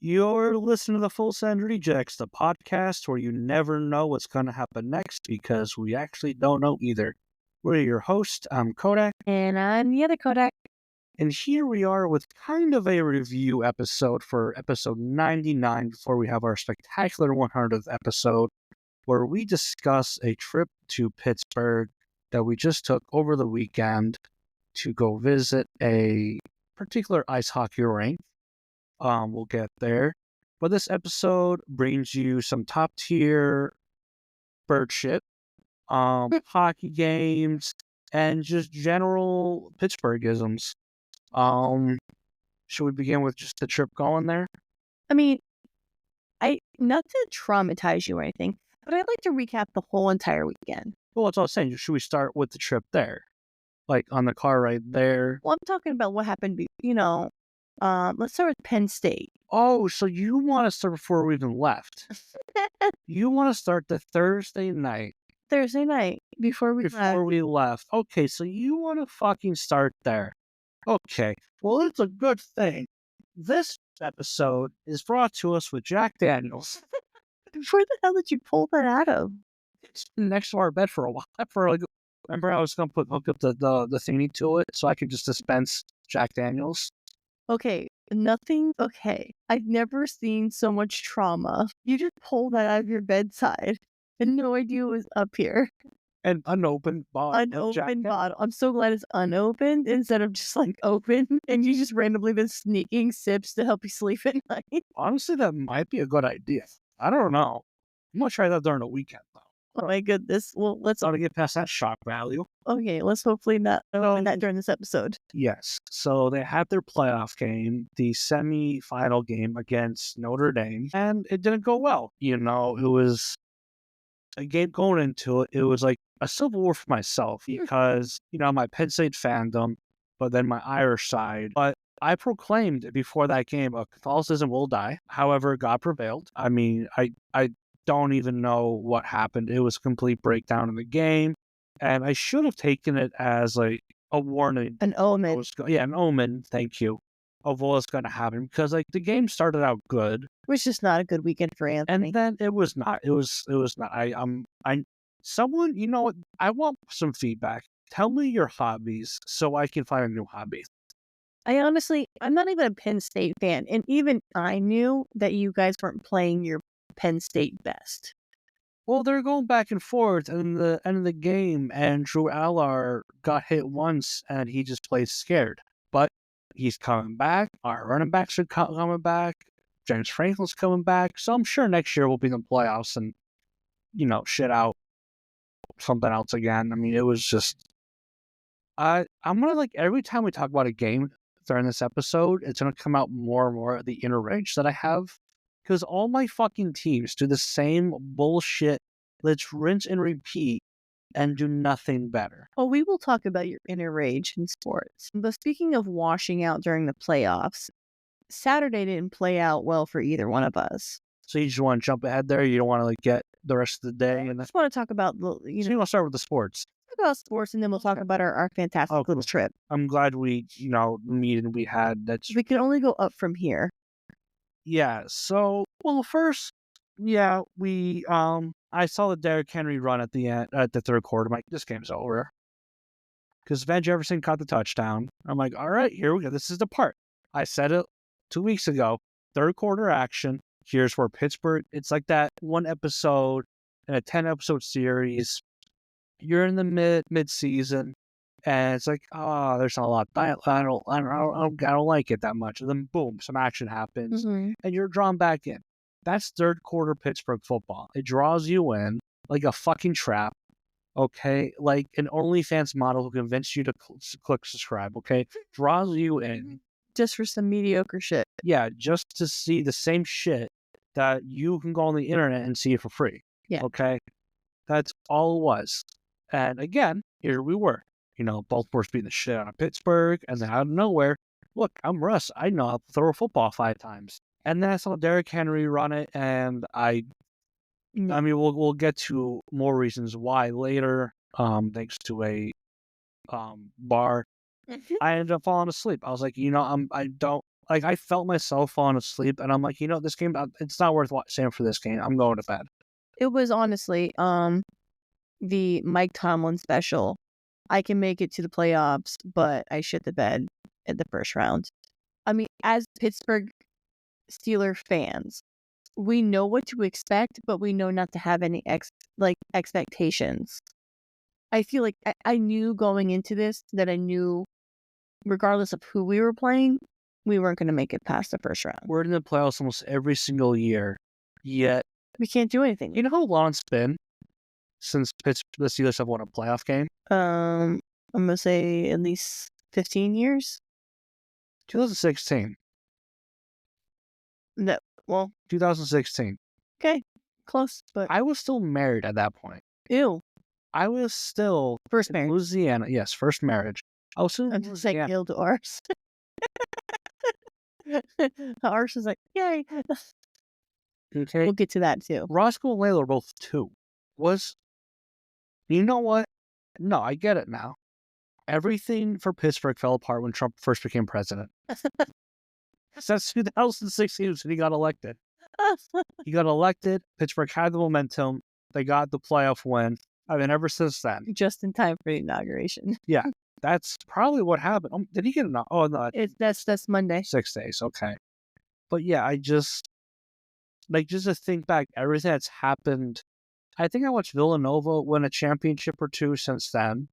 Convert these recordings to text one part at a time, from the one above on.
You're listening to the Full Send Rejects, the podcast where you never know what's going to happen next because we actually don't know either. We're your host. I'm Kodak. And I'm the other Kodak. And here we are with kind of a review episode for episode 99 before we have our spectacular 100th episode where we discuss a trip to Pittsburgh that we just took over the weekend to go visit a particular ice hockey rink. We'll get there. But this episode brings you some top tier bird shit, hockey games, and just general Pittsburghisms. Should we begin with just the trip going there? I mean, not to traumatize you or anything, but I'd like to recap the whole entire weekend. Well, that's what I was saying. Should we start with the trip there? Like on the car right there? Well, I'm talking about what happened, let's start with Penn State. Oh, so you want to start before we even left? You want to start the Thursday night. Thursday night, before we left. Okay, so you want to fucking start there. Okay, well, it's a good thing. This episode is brought to us with Jack Daniels. Where the hell did you pull that out of? It's been next to our bed for a while. Remember I was going to hook up the thingy to it so I could just dispense Jack Daniels? Okay, I've never seen so much trauma. You just pulled that out of your bedside. I had no idea it was up here. An unopened bottle. Unopened bottle. I'm so glad it's unopened instead of just like open and you just randomly been sneaking sips to help you sleep at night. Honestly, that might be a good idea. I don't know. I'm going to try that during the weekend, though. Oh my goodness. Well, let's to get past that shock value. Okay, let's hopefully not open that during this episode. Yes. So they had their playoff game, the semi-final game against Notre Dame, and it didn't go well. It was a game going into it. It was like a civil war for myself because, my Penn State fandom, but then my Irish side. But I proclaimed before that game, Catholicism will die. However, God prevailed. I mean, I don't even know what happened. It was a complete breakdown in the game. And I should have taken it as like a warning. An omen. An omen, thank you, of what was going to happen. Because like the game started out good. It was just not a good weekend for Anthony. And then it was not. It was not. Someone, you know what? I want some feedback. Tell me your hobbies so I can find a new hobby. I'm not even a Penn State fan. And even I knew that you guys weren't playing your Penn State best. Well, they're going back and forth in the end of the game, and Drew Allar got hit once, and he just plays scared. But he's coming back. Our running backs are coming back. James Franklin's coming back. So I'm sure next year we'll be in the playoffs and, shit out something else again. I mean, it was just... I'm going to, every time we talk about a game during this episode, it's going to come out more and more of the inner rage that I have. Because all my fucking teams do the same bullshit. Let's rinse and repeat and do nothing better. Well, we will talk about your inner rage in sports. But speaking of washing out during the playoffs, Saturday didn't play out well for either one of us. So you just want to jump ahead there? You don't want to get the rest of the day? I just want to talk about So you want to start with the sports? Talk about sports, and then we'll talk about our fantastic little trip. I'm glad we, the meeting we had. We can only go up from here. Yeah, so, first, I saw the Derrick Henry run at the end, at the third quarter. I'm like, this game's over. Because Van Jefferson caught the touchdown. I'm like, all right, here we go. This is the part. I said it 2 weeks ago. Third quarter action. Here's where Pittsburgh, it's like that one episode in a 10-episode series. You're in the mid-season. And it's like, there's not a lot. I don't like it that much. And then boom, some action happens, and you're drawn back in. That's third quarter Pittsburgh football. It draws you in like a fucking trap. Okay, like an OnlyFans model who convinced you to click subscribe. Okay, draws you in just for some mediocre shit. Yeah, just to see the same shit that you can go on the internet and see it for free. Yeah. Okay, that's all it was. And again, here we were. Baltimore's beating the shit out of Pittsburgh, and then out of nowhere, look, I'm Russ. I know how to throw a football 5 times. And then I saw Derrick Henry run it, and I mean, we'll get to more reasons why later, thanks to a bar. I ended up falling asleep. I was like, I don't Like, I felt myself falling asleep, and I'm like, this game, it's not worth staying for this game. I'm going to bed. It was honestly the Mike Tomlin special. I can make it to the playoffs, but I shit the bed in the first round. I mean, as Pittsburgh Steelers fans, we know what to expect, but we know not to have any expectations. I feel like I knew going into this that I knew, regardless of who we were playing, we weren't going to make it past the first round. We're in the playoffs almost every single year, yet We can't do anything. you know how long it's been since the Steelers have won a playoff game? I'm gonna say at least 15 years. 2016. No, well, 2016. okay, close, but I was still married at that point. ew. I was still First in marriage. Louisiana. Yes, first marriage. I was still in I'm just like Louisiana. ill to ours. Ours is like, yay. Okay. We'll get to that too. Roscoe and Layla were both 2. You know what? No, I get it now. Everything for Pittsburgh fell apart when Trump first became president. Since 2016 when he got elected. He got elected. Pittsburgh had the momentum. They got the playoff win. I mean, ever since then. Just in time for the inauguration. Yeah, that's probably what happened. Did he get an? Oh no, That's Monday. 6 days. Okay, but yeah, I just to think back everything that's happened. I think I watched Villanova win a championship or 2 since then.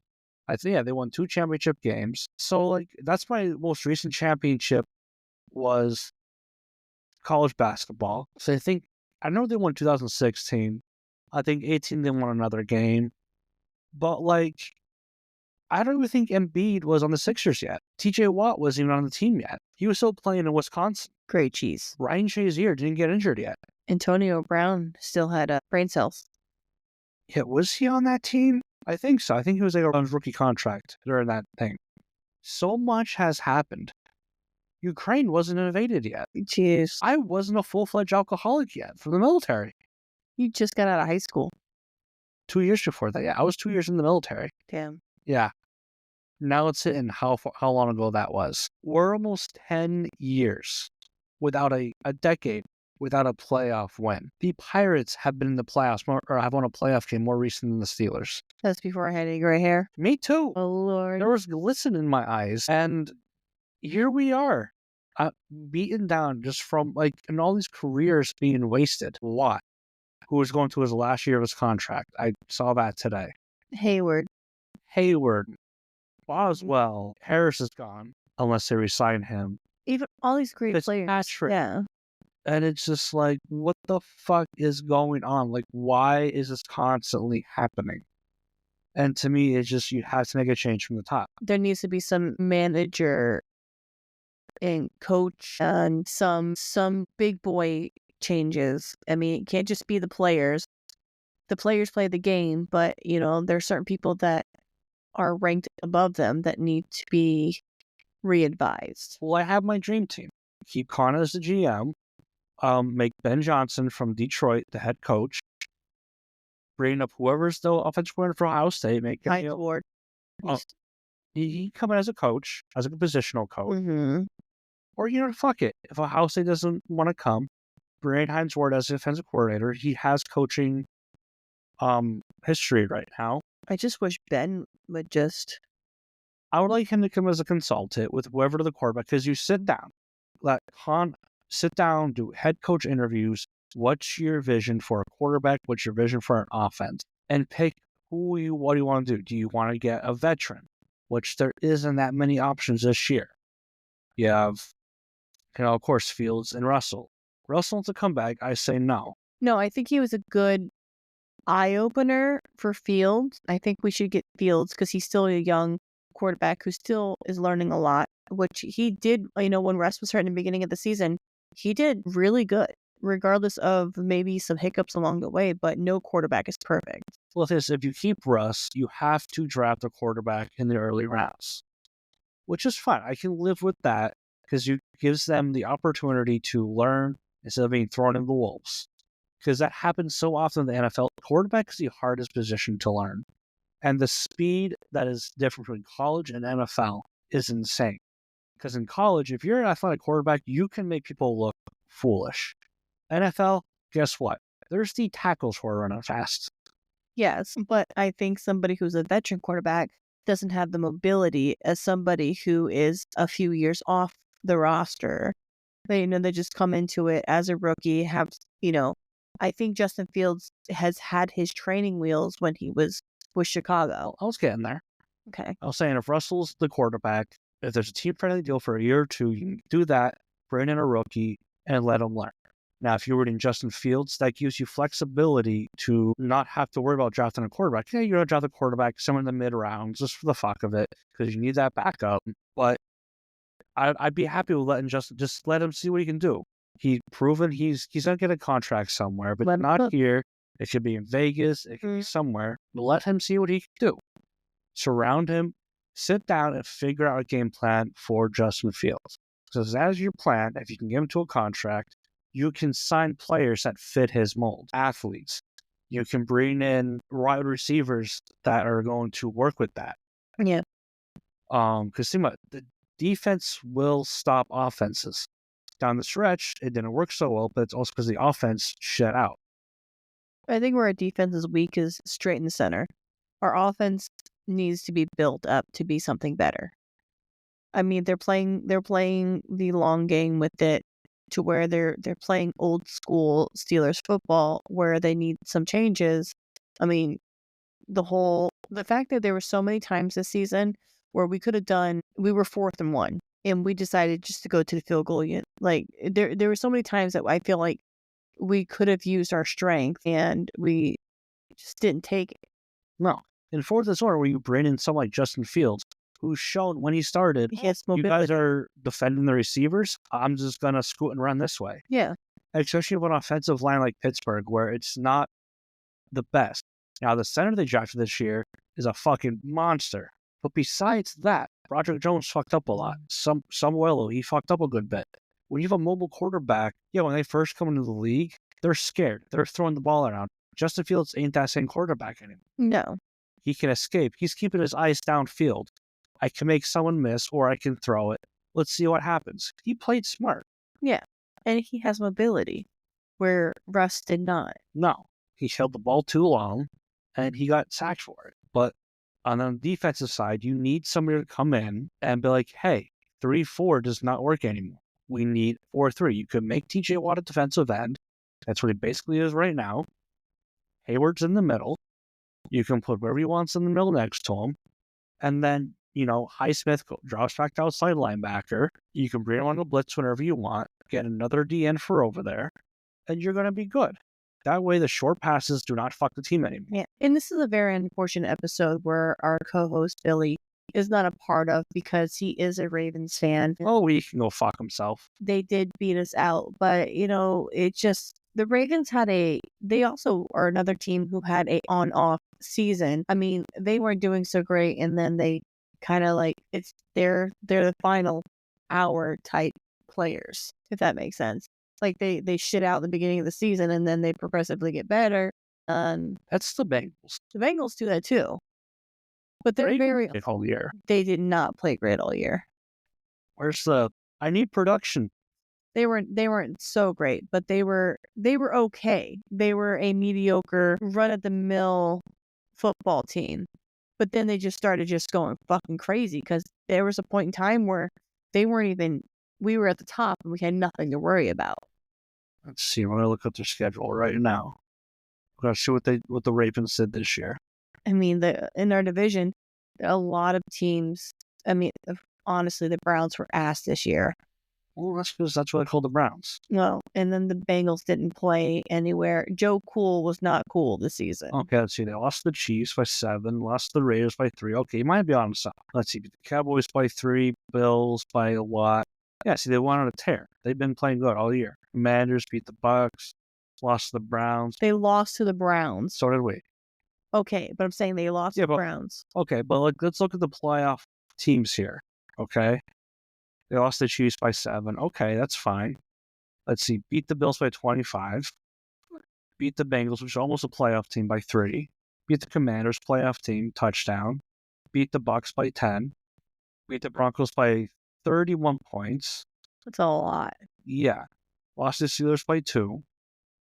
I think they won 2 championship games. So that's my most recent championship was college basketball. So I know they won 2016. I think 18 they won another game. But I don't even think Embiid was on the Sixers yet. TJ Watt wasn't even on the team yet. He was still playing in Wisconsin. Great cheese. Ryan Shazier didn't get injured yet. Antonio Brown still had brain cells. Yeah, was he on that team? I think so. I think he was on his rookie contract during that thing. So much has happened. Ukraine wasn't invaded yet. Jeez. I wasn't a full-fledged alcoholic yet from the military. You just got out of high school. 2 years before that, yeah. I was 2 years in the military. Damn. Yeah. Now it's hitting how long ago that was. We're almost 10 years without a decade without a playoff win. The Pirates have been in the playoffs or have won a playoff game more recent than the Steelers. That's before I had any gray hair. Me too. Oh, Lord. There was glisten in my eyes. And here we are, beaten down just from and all these careers being wasted. Watt, who was going to his last year of his contract. I saw that today. Hayward. Boswell. Harris is gone unless they resign him. Even all these great players. Fitzpatrick. Yeah. And it's just what the fuck is going on? Why is this constantly happening? And to me, it's just you have to make a change from the top. There needs to be some manager and coach and some big boy changes. I mean, it can't just be the players. The players play the game, but there are certain people that are ranked above them that need to be re-advised. Well, I have my dream team. Keep Connor as the GM. Make Ben Johnson from Detroit the head coach. Bring up whoever's the offensive coordinator for Ohio State. Make High Ward. He come in as a coach, as a positional coach. Mm-hmm. Or, fuck it. If Ohio State doesn't want to come, bring Hines Ward as the offensive coordinator. He has coaching history right now. I just wish Ben would just... I would like him to come as a consultant with whoever the quarterback, because you sit down, sit down, do head coach interviews. What's your vision for a quarterback? What's your vision for an offense? And pick what do you want to do? Do you want to get a veteran? Which there isn't that many options this year. You have, of course, Fields and Russell. Russell wants to come back. I say no. No, I think he was a good eye-opener for Fields. I think we should get Fields because he's still a young quarterback who still is learning a lot, which he did, when Russ was hurt in the beginning of the season, he did really good, regardless of maybe some hiccups along the way, but no quarterback is perfect. Well, if you keep Russ, you have to draft a quarterback in the early rounds, which is fine. I can live with that because it gives them the opportunity to learn instead of being thrown in the wolves. Because that happens so often in the NFL. Quarterback is the hardest position to learn. And the speed that is different between college and NFL is insane. Because in college, if you're an athletic quarterback, you can make people look foolish. NFL, guess what? There's the tackles who are running fast. Yes, but I think somebody who's a veteran quarterback doesn't have the mobility as somebody who is a few years off the roster. They just come into it as a rookie, I think Justin Fields has had his training wheels when he was with Chicago. I was getting there. Okay. I was saying if Russell's the quarterback, if there's a team-friendly deal for a year or two, you can do that, bring in a rookie, and let him learn. Now, if you're reading Justin Fields, that gives you flexibility to not have to worry about drafting a quarterback. Yeah, you're going to draft a quarterback somewhere in the mid-rounds just for the fuck of it because you need that backup. But I'd be happy with letting Justin, just let him see what he can do. He's proven he's going to get a contract somewhere, but not here. It should be in Vegas. It could be somewhere. But let him see what he can do. Surround him, sit down, and figure out a game plan for Justin Fields. Because as your plan, if you can get him to a contract, you can sign players that fit his mold, athletes. You can bring in wide receivers that are going to work with that. Yeah. Because the defense will stop offenses. Down the stretch, it didn't work so well, but it's also because the offense shut out. I think where our defense is weak is straight in the center. Our offense needs to be built up to be something better. I mean, they're playing the long game with it to where they're playing old school Steelers football where they need some changes. I mean, the fact that there were so many times this season where we were 4th and 1 and we decided just to go to the field goal unit. Like there were so many times that I feel like we could have used our strength and we just didn't take it. No. In 4th and 1, where you bring in someone like Justin Fields, who's shown when he started, you guys are defending the receivers, I'm just going to scoot and run this way. Yeah. Especially with an offensive line like Pittsburgh, where it's not the best. Now, the center they drafted this year is a fucking monster. But besides that, Roderick Jones fucked up a lot. Samuelo, he fucked up a good bit. When you have a mobile quarterback, when they first come into the league, they're scared. They're throwing the ball around. Justin Fields ain't that same quarterback anymore. No. He can escape. He's keeping his eyes downfield. I can make someone miss or I can throw it. Let's see what happens. He played smart. Yeah. And he has mobility where Russ did not. No. He held the ball too long and he got sacked for it. But on the defensive side, you need somebody to come in and be like, hey, 3-4 does not work anymore. We need 4-3. You could make TJ Watt a defensive end. That's what he basically is right now. Hayward's in the middle. You can put wherever he wants in the middle next to him. And then, Highsmith drops back to outside linebacker. You can bring him on the blitz whenever you want. Get another DN for over there. And you're going to be good. That way, the short passes do not fuck the team anymore. Yeah. And this is a very unfortunate episode where our co-host, Billy, is not a part of because he is a Ravens fan. Oh, he can go fuck himself. They did beat us out. But, it just... The Ravens they also are another team who had a on-off season. I mean, they weren't doing so great, and then they kind of they're the final hour type players, if that makes sense. Like they shit out at the beginning of the season, and then they progressively get better. That's the Bengals. The Bengals do that too, but they're very all year. They did not play great all year. Where's I need production. They weren't so great, but they were okay. They were a mediocre run-of-the-mill football team. But then they just started going fucking crazy because there was a point in time where we were at the top and we had nothing to worry about. Let's see. I'm going to look at their schedule right now. I'm going to see what the Ravens did this year. I mean, in our division, a lot of teams, honestly, the Browns were ass this year. Well, that's because that's what I call the Browns. No, and then the Bengals didn't play anywhere. Joe Cool was not cool this season. Okay, let's see. They lost the Chiefs by 7, lost the Raiders by 3. Okay, you might be on the side. Let's see. The Cowboys by 3, Bills by a lot. Yeah, see, they went on a tear. They've been playing good all year. Commanders beat the Bucks, lost to the Browns. They lost to the Browns. So did we. Okay, but I'm saying they lost to the Browns. Okay, but let's look at the playoff teams here. Okay. They lost the Chiefs by 7. Okay, that's fine. Let's see. Beat the Bills by 25. Beat the Bengals, which is almost a playoff team, by 3. Beat the Commanders, playoff team, touchdown. Beat the Bucks by 10. Beat the Broncos by 31 points. That's a lot. Yeah. Lost the Steelers by 2.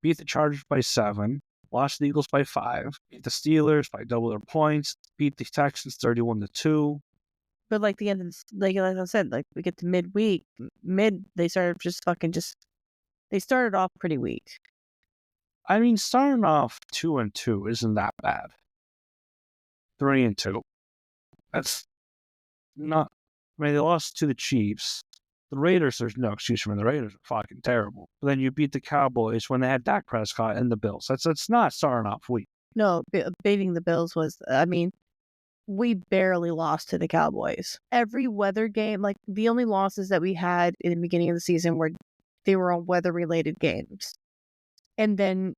Beat the Chargers by 7. Lost the Eagles by 5. Beat the Steelers by double their points. Beat the Texans 31-2. But like the end of like I said, like we get to midweek, they started they started off pretty weak. I mean, starting off 2-2 isn't that bad. 3-2. That's not. I mean, they lost to the Chiefs. The Raiders, there's no excuse for them. The Raiders are fucking terrible. But then you beat the Cowboys when they had Dak Prescott and the Bills. That's not starting off weak. No, beating the Bills was. I mean, we barely lost to the Cowboys. Every weather game, like the only losses that we had in the beginning of the season were they were on weather related games. And then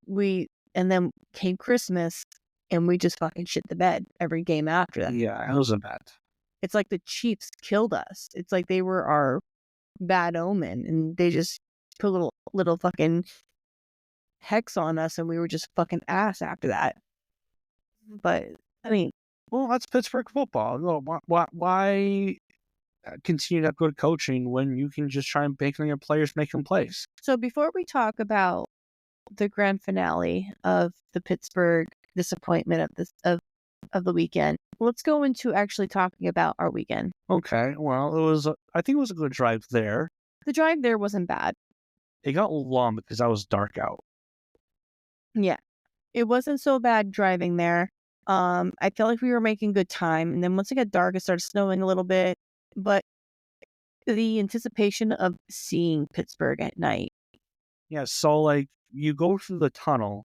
came Christmas and we just fucking shit the bed every game after that. Yeah, it was a bad. It's like the Chiefs killed us. It's like they were our bad omen and they just put a little fucking hex on us and we were just fucking ass after that. But I mean, well, that's Pittsburgh football. Why continue that good coaching when you can just try and bank on your players making plays? So before we talk about the grand finale of the Pittsburgh disappointment of the weekend, let's go into actually talking about our weekend. Okay, well, I think it was a good drive there. The drive there wasn't bad. It got long because I was dark out. Yeah, it wasn't so bad driving there. I felt like we were making good time, and then once it got dark, it started snowing a little bit. But the anticipation of seeing Pittsburgh at night. Yeah, so like you go through the tunnel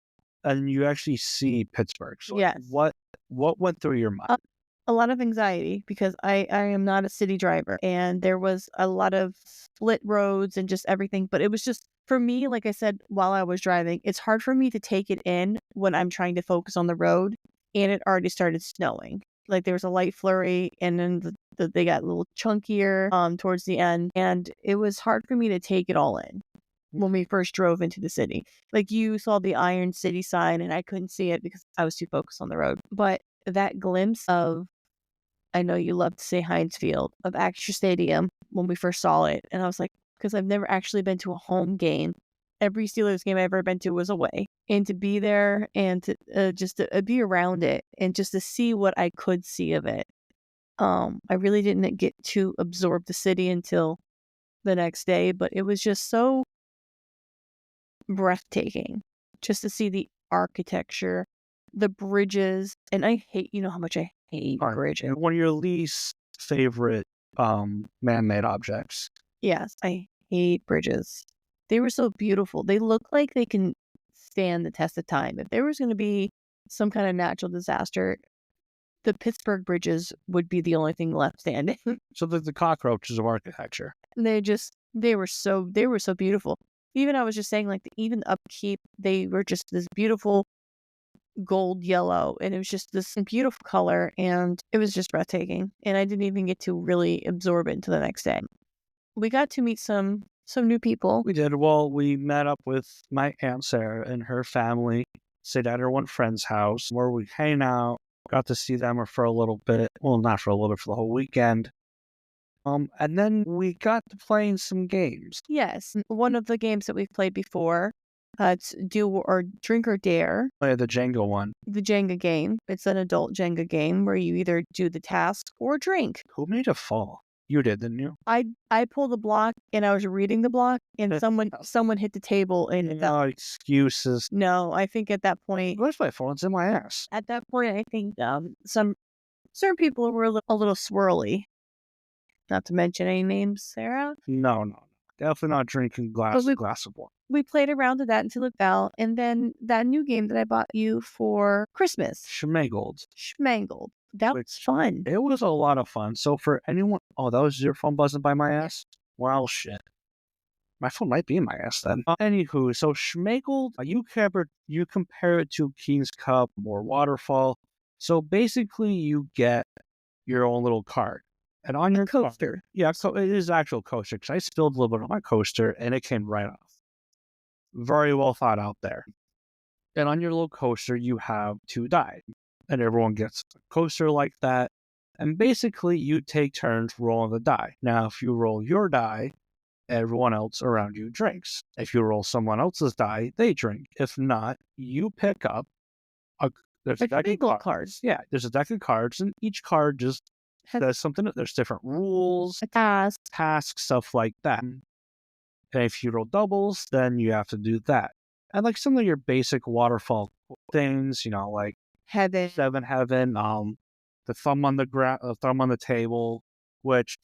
and you actually see Pittsburgh. So Yes. What went through your mind? A lot of anxiety because I am not a city driver and there was a lot of split roads and just everything. But it was just, for me, like I said, while I was driving, it's hard for me to take it in when I'm trying to focus on the road and it already started snowing. Like there was a light flurry and then they got a little chunkier towards the end. And it was hard for me to take it all in when we first drove into the city. Like you saw the Iron City sign and I couldn't see it because I was too focused on the road. But that glimpse of, I know you love to say Heinz Field, of Acrisure Stadium when we first saw it. And I was like, because I've never actually been to a home game. Every Steelers game I've ever been to was away. And to be there and to just to be around it and just to see what I could see of it. I really didn't get to absorb the city until the next day, but it was just so breathtaking just to see the architecture, the bridges, and I hate, you know how much I hate bridges. And one of your least favorite man-made objects. Yes, I hate bridges. They were so beautiful. They look like they can stand the test of time. If there was going to be some kind of natural disaster, the Pittsburgh bridges would be the only thing left standing. So the cockroaches of architecture. They were so beautiful. Even I was just saying, like, even the upkeep, they were just this beautiful gold yellow, and it was just this beautiful color, and it was just breathtaking. And I didn't even get to really absorb it until the next day. We got to meet some new people. We did. Well, we met up with my Aunt Sarah and her family, stayed at her one friend's house where we hang out, got to see them for a little bit. Well, not for a little bit, for the whole weekend. And then we got to playing some games. Yes, one of the games that we've played before, it's Do or Drink or Dare. The Jenga one. The Jenga game. It's an adult Jenga game where you either do the task or drink. Who made a fall? You did, didn't you? I pulled the block and I was reading the block and someone hit the table and no excuses. No, I think at that point. Where's my phone? It's in my ass. At that point, I think some certain people were a little swirly. Not to mention any names, Sarah. No. Definitely not drinking glass of wine. We played around with that until it fell, and then that new game that I bought you for Christmas. Schmangled. That was fun. It was a lot of fun. So for anyone... Oh, that was your phone buzzing by my ass? Well, shit. My phone might be in my ass then. Anywho, so Schmangled, you compare it to King's Cup or Waterfall. So basically you get your own little card. And on your coaster. So it is actual coaster, because I spilled a little bit on my coaster and it came right off. Very well thought out there. And on your little coaster, you have to die. And everyone gets a coaster like that. And basically, you take turns rolling the die. Now, if you roll your die, everyone else around you drinks. If you roll someone else's die, they drink. If not, you pick up a there's a Like deck of bingo cards. cards. Yeah, there's a deck of cards, and each card just Has says something. There's different rules, a task. tasks, stuff like that. And if you roll doubles, then you have to do that. And like some of your basic waterfall things, like Heaven. Seven Heaven, the thumb on the thumb on the table, which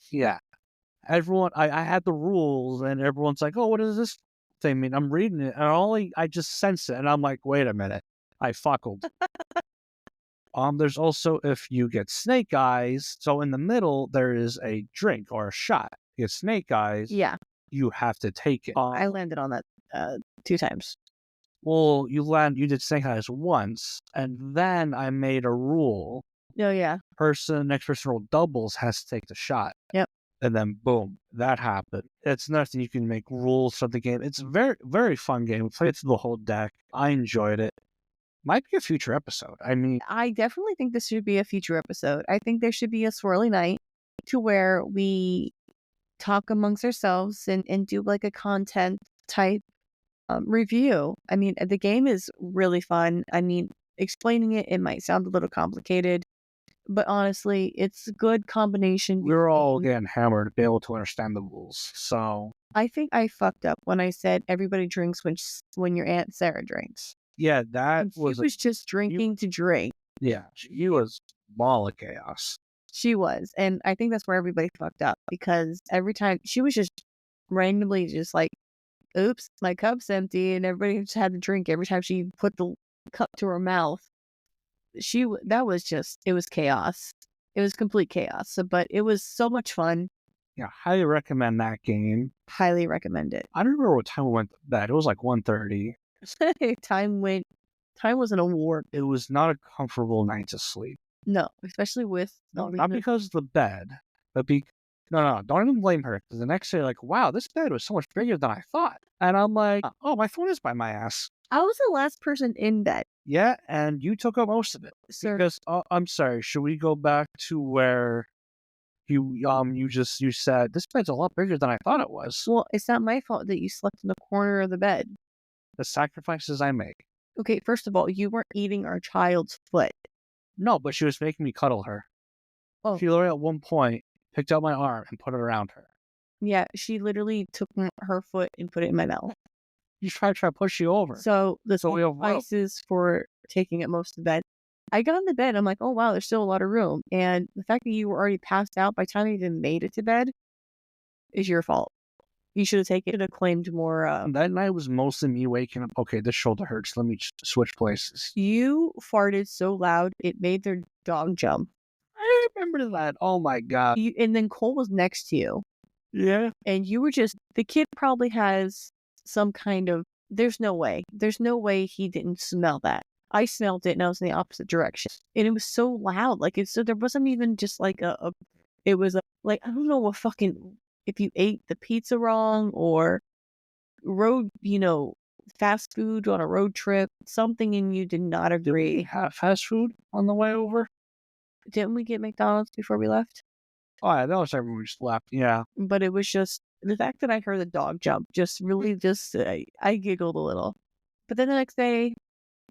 everyone I had the rules and everyone's like, oh, what does this thing mean? I'm reading it and I just sense it and I'm like, wait a minute, I fuckled. There's also if you get snake eyes, so in the middle there is a drink or a shot. You get snake eyes, Yeah, you have to take it. I landed on that 2 times. Well, you did snake eyes once, and then I made a rule. Oh yeah. Next person roll doubles has to take the shot. Yep. And then boom, that happened. It's nothing. You can make rules for the game. It's a very, very fun game. We played through the whole deck. I enjoyed it. Might be a future episode. I mean, I definitely think this should be a future episode. I think there should be a swirly night to where we talk amongst ourselves and do like a content type review. I mean, the game is really fun. I mean, explaining it might sound a little complicated, but honestly, it's a good combination. we're all getting hammered to be able to understand the rules. So I think I fucked up when I said everybody drinks when your Aunt Sarah drinks. yeah, that And she was was just drinking to drink. she was ball of chaos. She was. And I think that's where everybody fucked up because every time she was just randomly just like, oops, my cup's empty. And everybody just had to drink every time she put the cup to her mouth. It was chaos. It was complete chaos. But it was so much fun. Yeah, highly recommend that game. Highly recommend it. I don't remember what time we went to bed. It was like 1:30. Time was an award. It was not a comfortable night to sleep. No, especially with No, not because of the bed, but no, don't even blame her. Because the next day, like, wow, this bed was so much bigger than I thought. And I'm like, oh, my phone is by my ass. I was the last person in bed. Yeah, and you took up most of it. Sir. Because I'm sorry, should we go back to where you said this bed's a lot bigger than I thought it was. Well, it's not my fault that you slept in the corner of the bed. The sacrifices I make. Okay, first of all, you weren't eating our child's foot. No, but she was making me cuddle her. Oh. She literally at one point picked up my arm and put it around her. Yeah, she literally took her foot and put it in my mouth. You try to push you over. So the So we have rope. sacrifices for taking up most of the bed. I got on the bed. I'm like, oh wow, there's still a lot of room. And the fact that you were already passed out by the time you even made it to bed is your fault. You should have taken it. Claimed more. That night was mostly me waking up. Okay, this shoulder hurts. Let me switch places. You farted so loud it made their dog jump. I remember that. Oh my god. And then Cole was next to you. Yeah. And you were just, the kid probably has some kind of, there's no way he didn't smell that. I smelled it and I was in the opposite direction. And it was so loud. Like, so there wasn't even just like it was like, I don't know if you ate the pizza wrong or road, fast food on a road trip, something in you did not agree. Did we have fast food on the way over? Didn't we get McDonald's before we left? Oh, yeah, that was everyone we just left. Yeah. But it was just the fact that I heard the dog jump just really I giggled a little. But then the next day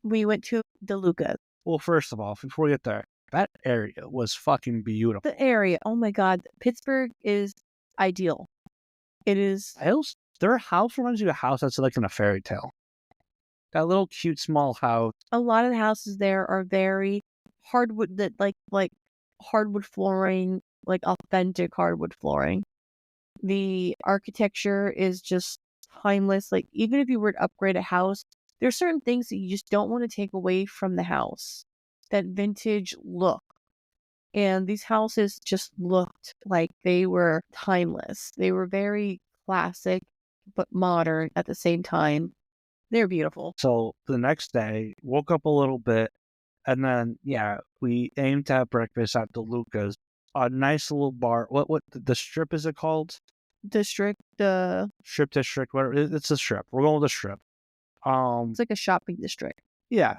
we went to DeLuca. Well, first of all, before we get there, that area was fucking beautiful. The area, oh my god, Pittsburgh is ideal. It is. Their house reminds you of a house that's like in a fairy tale. That little cute small house. A lot of the houses there are very hardwood, that like hardwood flooring, like authentic hardwood flooring. The architecture is just timeless. Like, even if you were to upgrade a house, there's certain things that you just don't want to take away from the house. That vintage look. And these houses just looked like they were timeless. They were very classic, but modern at the same time. They're beautiful. So the next day, woke up a little bit, and then, we aimed to have breakfast at DeLuca's. A nice little bar. What the strip is it called? District, Strip district, whatever. It's a strip. We're going with the strip. it's like a shopping district. Yeah.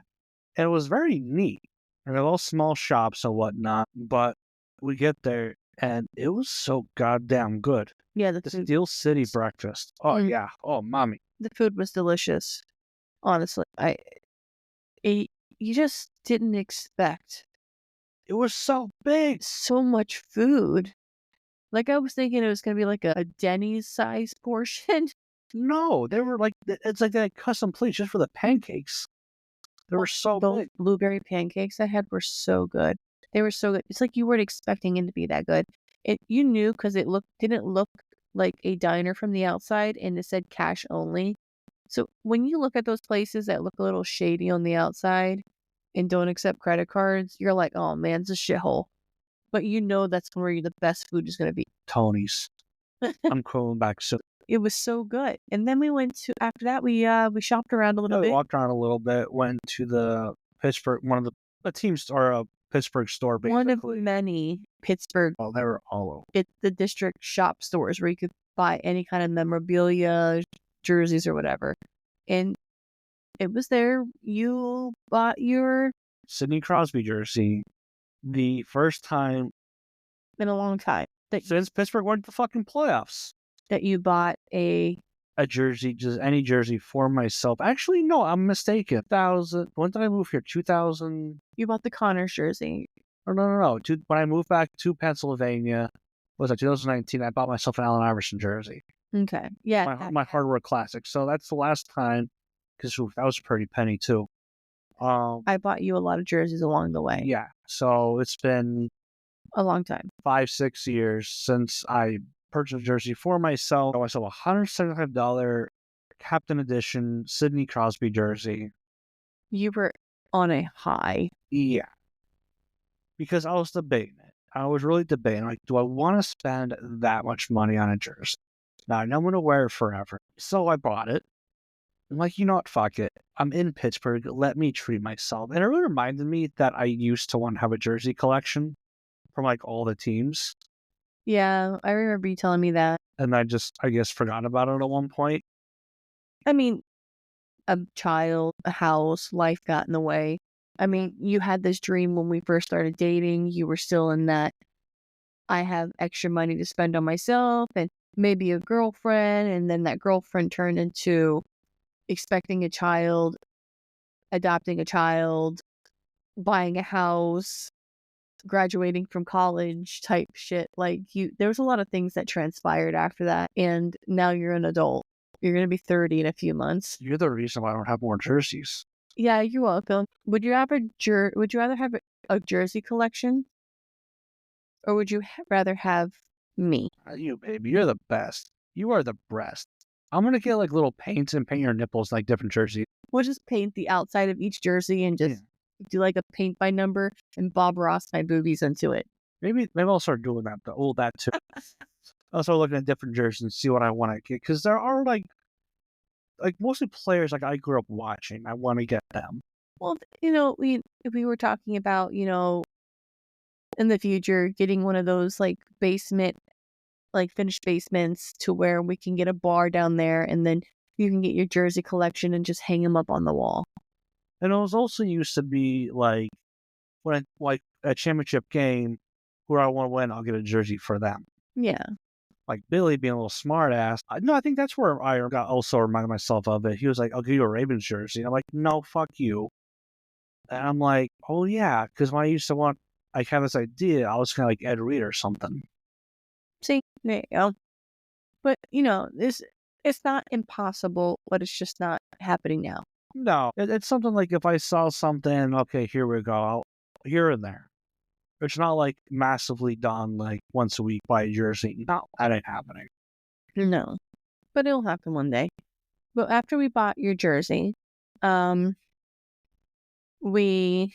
And it was very neat. And they're all small shops and whatnot, but We get there, and it was so goddamn good. Yeah, the The food. Steel City breakfast. Oh, Mm. yeah. Oh, mommy. The food was delicious. Honestly, it, you just didn't expect It was so big. so much food. Like, I was thinking it was gonna be like a Denny's size portion. No, they were like, it's like they had custom plates just for the pancakes. They were so Those big. blueberry pancakes I had were so good. They were so good. It's like you weren't expecting it to be that good. You knew because it didn't look like a diner from the outside, and it said cash only. So when you look at those places that look a little shady on the outside and don't accept credit cards, you're like, oh man, it's a shithole. But you know that's where the best food is going to be. Tony's. I'm calling back soon. It was so good. And then we went to after that we shopped around a little We bit. walked around a little bit, went to the Pittsburgh, one of the teams, or a Pittsburgh store, basically. One of many Pittsburgh. Oh, they were all over. It's the district shop stores where you could buy any kind of memorabilia, jerseys, or whatever. And it was there. You bought your Sidney Crosby jersey. The first time in a long time since Pittsburgh went to the fucking playoffs. that you bought a jersey, just any jersey for myself. Actually, no, I'm mistaken. When did I move here? 2000. You bought the Connors jersey. Or no. When I moved back to Pennsylvania, was that 2019? I bought myself an Allen Iverson jersey. Okay. Yeah. My hardware classic. So that's the last time, because that was a pretty penny too. I bought you a lot of jerseys along the way. Yeah. So it's been A long time. 5-6 years since I purchased a jersey for myself. I myself a $175 Captain Edition Sidney Crosby jersey. You were on a high. Yeah. Because I was debating it. I was really debating, like, do I want to spend that much money on a jersey? Now, I know I'm going to wear it forever. So I bought it. I'm like, you know what? Fuck it. I'm in Pittsburgh. Let me treat myself. And it really reminded me that I used to want to have a jersey collection from, like, all the teams. Yeah, I remember you telling me that. And I guess, forgot about it at one point. I mean, a child, a house, life got in the way. I mean, you had this dream when we first started dating. You were still in that, I have extra money to spend on myself and maybe a girlfriend. And then that girlfriend turned into expecting a child, adopting a child, buying a house, graduating from college type shit. Like there was a lot of things that transpired after that. And now you're an adult. You're going to be 30 in a few months. You're the reason why I don't have more jerseys. Yeah, you're welcome. Would you rather have a jersey collection? Or would you rather have me? You, baby, you're the best. You are the best. I'm going to get, like, little paints and paint your nipples like different jerseys. We'll just paint the outside of each jersey and just do like a paint by number and Bob Ross my boobies into it. Maybe I'll start doing that. That too. I'll start looking at different jerseys and see what I want to get, because there are like mostly players like I grew up watching. I want to get them. Well, if we were talking about, in the future getting one of those like basement, like finished basements to where we can get a bar down there, and then you can get your jersey collection and just hang them up on the wall. And it was also used to be like, when like a championship game where I want to win, I'll get a jersey for them. Yeah. Like Billy being a little smart ass. No, I think that's where I got also reminded myself of it. He was like, I'll give you a Ravens jersey. I'm like, no, fuck you. And I'm like, oh yeah, because when I used to I had this idea, I was kind of like Ed Reed or something. See, there you go. But it's not impossible, but it's just not happening now. No, it's something like if I saw something, okay, here we go, here and there. It's not like massively done like once a week by a jersey. No, that ain't happening. No, but it'll happen one day. But after we bought your jersey, we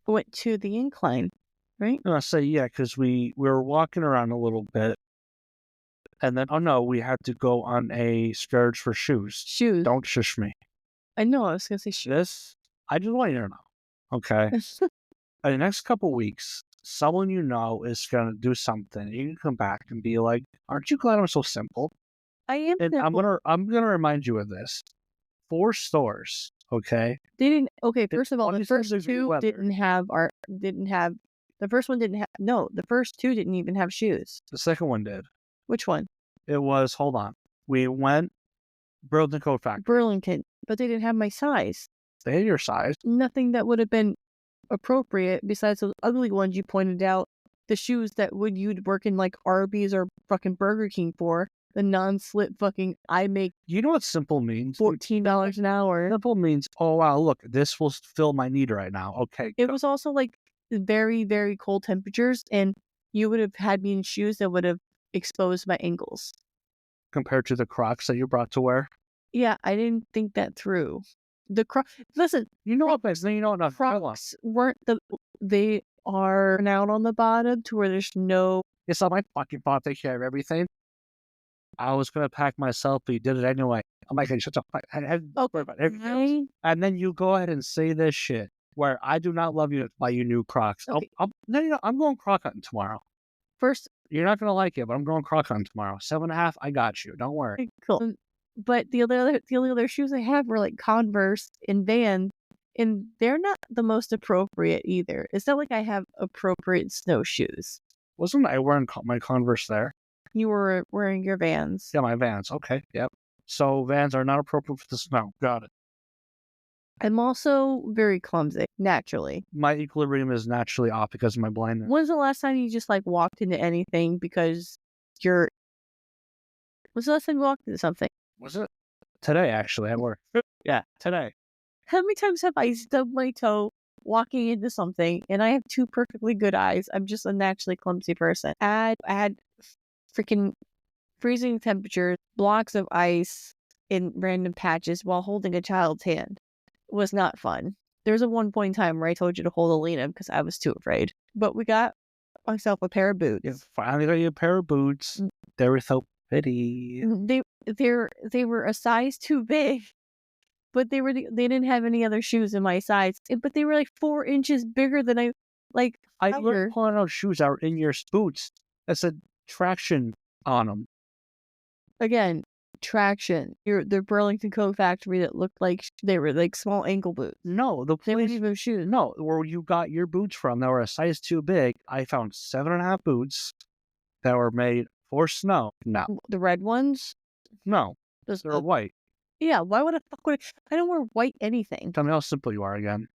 went to the incline, right? I say yeah, because we were walking around a little bit, and then we had to go on a scourge for shoes. Shoes. Don't shush me. I know. I was gonna say shoes. I just want you to know, okay? In the next couple weeks, someone you know is gonna do something. You can come back and be like, "Aren't you glad I'm so simple?" I am. And simple. I'm gonna remind you of this. 4 stores, okay? They didn't. Okay, first of all, the first 27 degree two weather. didn't have The first one didn't have. No, the first two didn't even have shoes. The second one did. Which one? It was, hold on. We went Burlington Coat Factory. Burlington, but they didn't have my size. They had your size. Nothing that would have been appropriate besides those ugly ones you pointed out. The shoes that you'd work in like Arby's or fucking Burger King for. The non-slip fucking, I make You know what simple means? $14 an hour. Simple means, oh wow, look, this will fill my need right now. Okay. It was also like very, very cold temperatures, and you would have had me in shoes that would have exposed my ankles. Compared to the Crocs that you brought to wear. Yeah, I didn't think that through. Listen, You know what, you know what? Crocs weren't they are out on the bottom to where there's no. It's not my fucking fault. Take care of everything. I was gonna pack myself, but you did it anyway. I'm like, hey, shut up. I worry about everything else. And then you go ahead and say this shit where I do not love you to buy you new Crocs. Okay. I'm going Croc hunting tomorrow. First, you're not gonna like it, but I'm going Croc hunting tomorrow. 7.5. I got you. Don't worry. Cool. But the only other shoes I have were like Converse and Vans, and they're not the most appropriate either. It's not like I have appropriate snowshoes. Wasn't I wearing my Converse there? You were wearing your Vans. Yeah, my Vans. Okay, yep. So Vans are not appropriate for the snow. Got it. I'm also very clumsy, naturally. My equilibrium is naturally off because of my blindness. When's the last time you just like walked into anything because you're... When's the last time you walked into something? Was it? Today, actually, at work. Yeah, today. How many times have I stubbed my toe walking into something, and I have two perfectly good eyes? I'm just a naturally clumsy person. I had freaking freezing temperatures, blocks of ice in random patches while holding a child's hand. It was not fun. There was a one point in time where I told you to hold Alina because I was too afraid. But we got myself a pair of boots. Yeah, finally got you a pair of boots. They were so pretty. They were a size too big. But they didn't have any other shoes in my size. But they were like 4 inches bigger than I learned pulling out shoes out in your boots that said traction on them. Again, traction. The Burlington Coat Factory that looked like they were like small ankle boots. No, they weren't even shoes. No, where you got your boots from that were a size too big. I found 7.5 boots that were made for snow. No, the red ones. No, they're white. Yeah, why would I don't wear white anything. Tell me how simple you are again.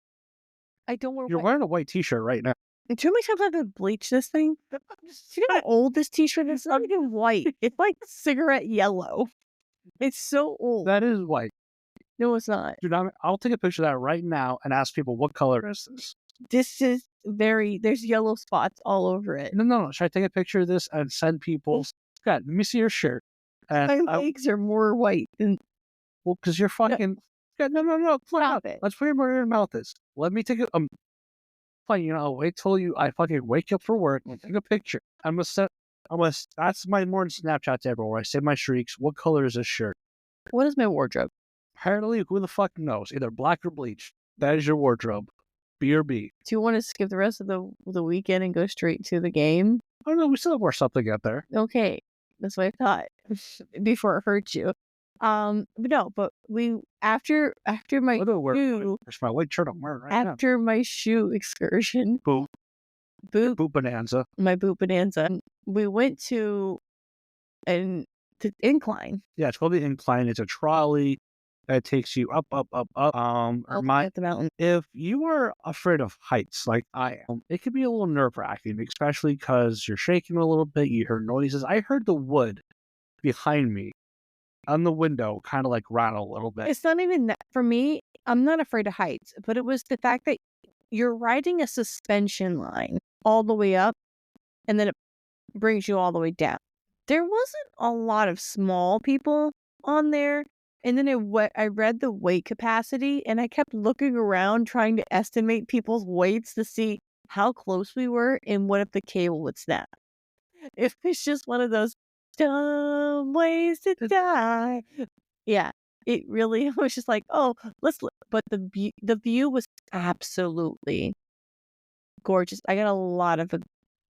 I don't wear. You're wearing a white T-shirt right now. And too many times I have to bleach this thing. You know how old this T-shirt is? It's not even white. It's like cigarette yellow. It's so old. That is white. No, it's not. Dude, I'll take a picture of that right now and ask people what color is this. This is there's yellow spots all over it. No. Should I take a picture of this and send people? God, let me see your shirt. And my legs are more white than. Well, because you're fucking. No. Stop it. Let's put where your mouth is. Let me take a. Fine, I'll wait till I fucking wake up for work and take a picture. That's my morning Snapchat to everyone. I say my streaks. What color is this shirt? What is my wardrobe? Apparently, who the fuck knows? Either black or bleach. That is your wardrobe. B or B. Do you want to skip the rest of the weekend and go straight to the game? Oh no, we still have more stuff to get there. Okay, that's what I thought before it hurt you. But we after my shoe, it's my white shirt I'm wearing right now. After my shoe excursion, boot bonanza. My boot bonanza. We went to the incline. Yeah, it's called the incline. It's a trolley that takes you up. At the mountain. If you are afraid of heights like I am, it can be a little nerve-wracking, especially because you're shaking a little bit. You hear noises. I heard the wood behind me on the window kind of like rattle a little bit. It's not even that. For me, I'm not afraid of heights, but it was the fact that you're riding a suspension line all the way up, and then it brings you all the way down. There wasn't a lot of small people on there, and then I read the weight capacity, and I kept looking around trying to estimate people's weights to see how close we were and what if the cable would snap. If it's just one of those dumb ways to die. Yeah, it really was just like, oh, let's look. But the view was absolutely gorgeous. I got a lot of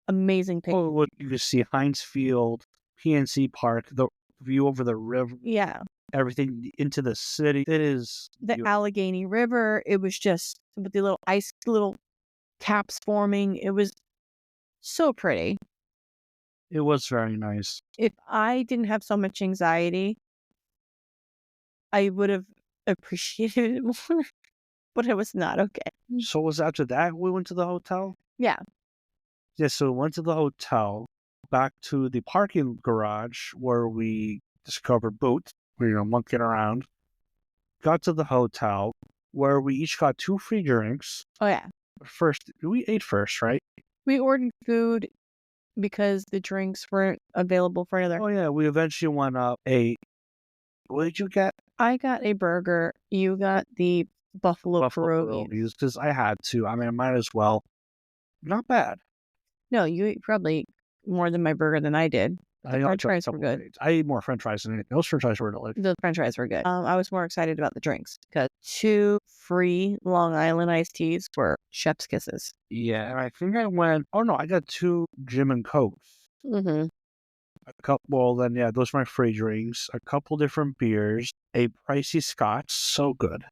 amazing pictures. Oh, you see Heinz Field, PNC Park, the view over the river. Yeah. Everything into the city. It is the Allegheny River. It was just with the little caps forming. It was So pretty. It was very nice. If I didn't have so much anxiety, I would have appreciated it more, but it was not okay. So was after that we went to the hotel? Yeah. Yeah, so we went to the hotel, back to the parking garage where we discovered boots. We were monkeying around. Got to the hotel where we each got 2 free drinks. Oh, yeah. First, we ate first, right? We ordered food because the drinks weren't available for another. Oh yeah, we eventually went up, ate. What did you get? I got a burger. You got the buffalo pierogies. Because I had to. I mean, I might as well. Not bad. No, you ate probably more than my burger than I did. The french fries were good. I ate more french fries than anything. Those french fries were delicious. The french fries were good. I was more excited about the drinks because 2 free Long Island iced teas were chef's kisses. Yeah, and I think I went. Oh no, I got 2 gin and cokes. Mm-hmm. A couple. Well, then yeah, those are my free drinks. A couple different beers. A pricey scotch, so good.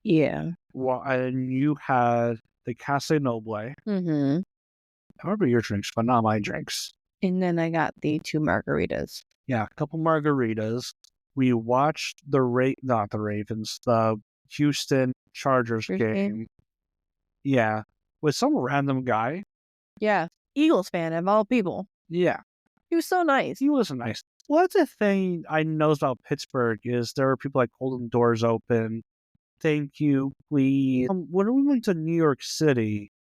Yeah. Well, and you had the Casa Noble. Mm-hmm. I remember your drinks, but not my drinks. And then I got the 2 margaritas. Yeah, a couple margaritas. We watched not the Ravens, the Houston Chargers game. Yeah, with some random guy. Yeah. Eagles fan of all people. Yeah. He was so nice. He was nice. Well, that's a thing I know about Pittsburgh is there are people like holding doors open. Thank you, please. When we went to New York City,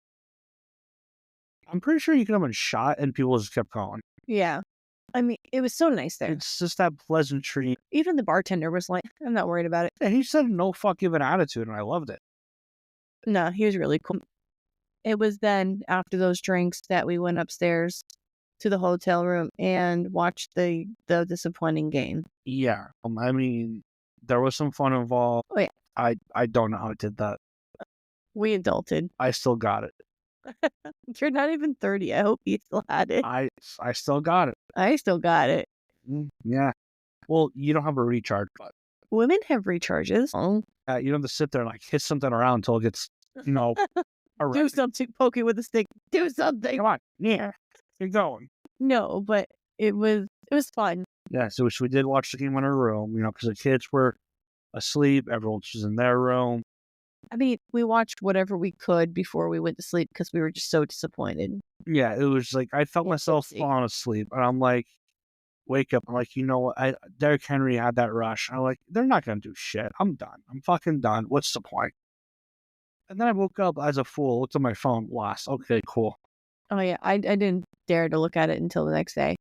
I'm pretty sure you could have been shot and people just kept going. Yeah. I mean, it was so nice there. It's just that pleasantry. Even the bartender was like, I'm not worried about it. And he said no fuck giving attitude, and I loved it. No, he was really cool. It was then after those drinks that we went upstairs to the hotel room and watched the disappointing game. Yeah. I mean, there was some fun involved. Oh, yeah. I don't know how I did that. We adulted. I still got it. You're not even 30. I hope you still had it. I still got it. I still got it. Yeah. Well, you don't have a recharge button. Women have recharges. Oh. You don't have to sit there and like hit something around until it gets, Do something, poke it with a stick. Do something. Come on. Yeah. You're going. No, but it was fun. Yeah, so we did watch the game in our room, because the kids were asleep. Everyone was in their room. I mean, we watched whatever we could before we went to sleep because we were just so disappointed. Yeah, it was like I felt myself falling asleep, and I'm like, wake up. I'm like, you know what? Derrick Henry had that rush. I'm like, they're not gonna do shit. I'm done. I'm fucking done. What's the point? And then I woke up as a fool. Looked at my phone. Lost. Okay, cool. Oh yeah, I didn't dare to look at it until the next day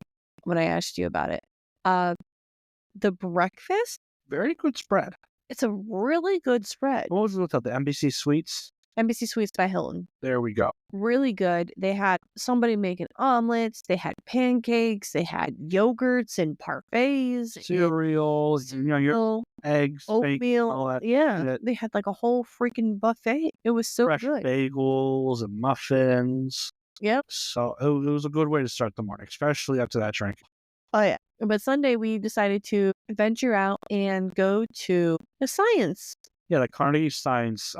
when I asked you about it. The breakfast, very good spread. It's a really good spread. What was it called? The Embassy Suites? Embassy Suites by Hilton. There we go. Really good. They had somebody making omelets. They had pancakes. They had yogurts and parfaits. Cereals, your eggs, oatmeal. bacon, all that. Yeah, they had like a whole freaking buffet. It was so fresh good. Bagels and muffins. Yep. So it was a good way to start the morning, especially after that drink. Oh, yeah. But Sunday, we decided to venture out and go to the science. Yeah, the Carnegie Science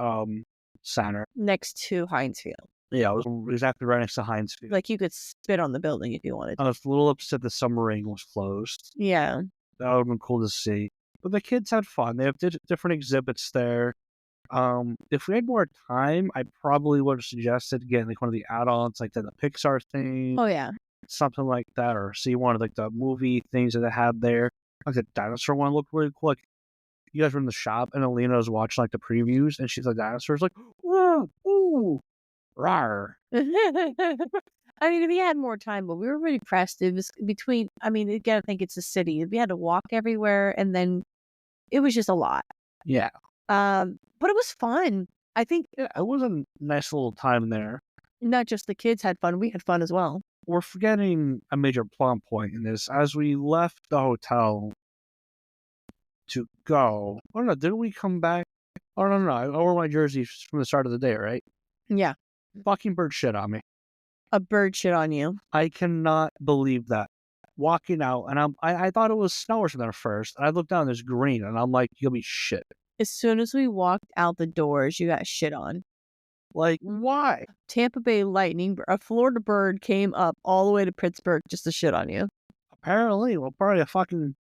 Center. Next to Heinz Field. Yeah, it was exactly right next to Heinz Field. Like, you could spit on the building if you wanted to. I was a little upset the submarine was closed. Yeah. That would have been cool to see. But the kids had fun. They have different exhibits there. If we had more time, I probably would have suggested getting like one of the add-ons, like the Pixar thing. Oh, yeah. Something like that, or see one of like the movie things that they had there. Like the dinosaur one looked really cool. Like you guys were in the shop and Alina was watching like the previews and she's like dinosaurs like, whoa, ooh, rawr. I mean, if we had more time, but we were really pressed. It was between, again, I think it's a city. We had to walk everywhere and then it was just a lot. Yeah. But it was fun. I think it was a nice little time there. Not just the kids had fun, we had fun as well. We're forgetting a major plot point in this. As we left the hotel to go, oh no, didn't we come back? Oh no, I wore my jersey from the start of the day, right? Yeah. Fucking bird shit on me. A bird shit on you. I cannot believe that. Walking out, and I thought it was snow or something at first, and I looked down, there's green, and I'm like, you'll be shit. As soon as we walked out the doors, you got shit on. Like, why? Tampa Bay Lightning, a Florida bird came up all the way to Pittsburgh just to shit on you. Apparently, well, probably a fucking